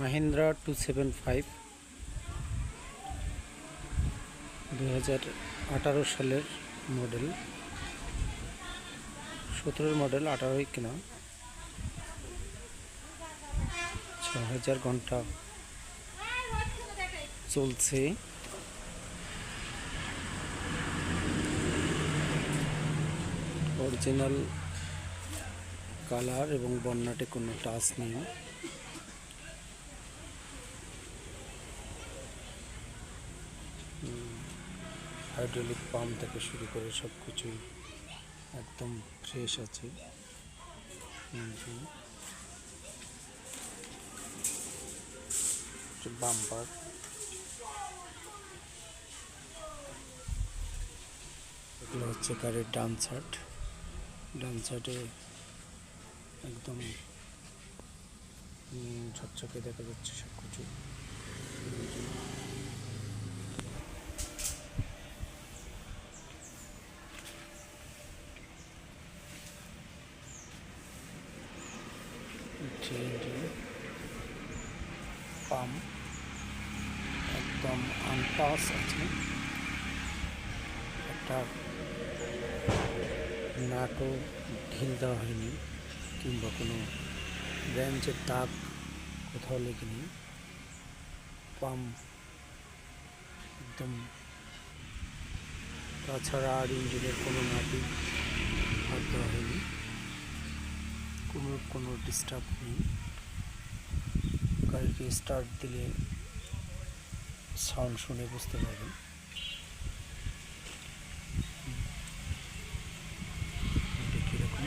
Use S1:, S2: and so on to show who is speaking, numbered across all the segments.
S1: মাহিন্দ্রা 275 2018 সালের model, 17 model, 18 কিনা, 6000 ঘন্টা চলছে। অরিজিনাল কালার এবং বন্যাটে কোনো টাচ নেই। হাইড্রোলিক পাম্প থেকে শুরু করে সব কিছুই একদম ফ্রেশ আছে। বাম্পার, এগুলো হচ্ছে গাড়ির ডান সাইডে একদম ঝকঝকে দেখা যাচ্ছে সব কিছু। পাম্প একদম আনটাচ আছে, একটা নাটও ঢিল দেওয়া হয়নি কিংবা কোনো ব্রাঞ্চের দাগ কোথাও লেগেনি। পাম্প একদম, তাছাড়া আর ইঞ্জিনের কোনো নাটই হাত দেওয়া হয়নি, কোনো ডিস্টার্ব নেই। গাড়িটি স্টার্ট দিলে সাউন্ড শুনে বুঝতে পারবেন। কীরকম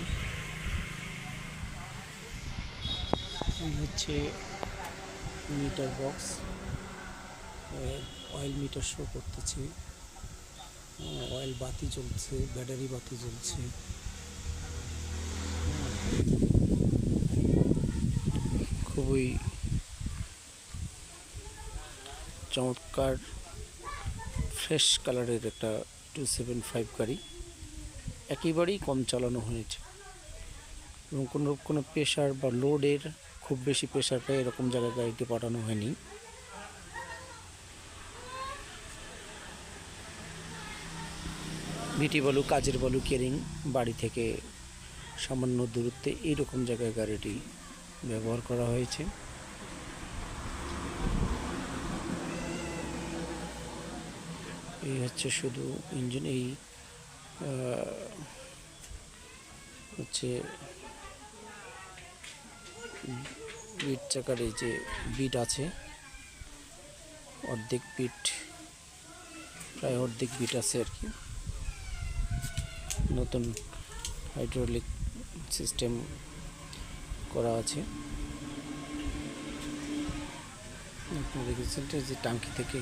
S1: হচ্ছে meter box, oil metre show করতেছে, অয়েল বাতি জ্বলছে, ব্যাটারি বাতি জ্বলছে। খুবই চমৎকার ফ্রেশ কালারের একটা 275 গাড়ি, একেবারেই কম চালানো হয়েছে এবং কোনো প্রেশার বা লোডের খুব বেশি প্রেশার পায় এরকম জায়গায় গাড়িটি পাঠানো হয়নি। ভিটি বলু, কাজের বলু, কেরিং বাড়ি থেকে সামান্য দূরত্বে এইরকম জায়গায় গাড়িটি ব্যবহার করা হয়েছে। এই হচ্ছে শুধু ইঞ্জিন, এই হচ্ছে বিট চাকার এই যে বিট আছে, অর্ধেক বিট, প্রায় অর্ধেক বিট আছে আর কি। নতুন হাইড্রোলিক সিস্টেম করা আছে। আপনারা দেখেছেন যে টাঙ্কি থেকে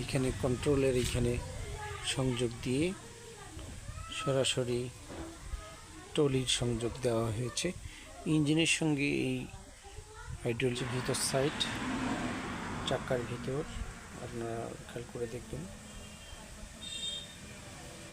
S1: এইখানে কন্ট্রোলের এইখানে সংযোগ দিয়ে সরাসরি টলির সংযোগ দেওয়া হয়েছে ইঞ্জিনের সঙ্গে। এই হাইড্রোলিক ভিতর সাইড চাকার ভিতর আপনারা খেয়াল করে দেখবেন।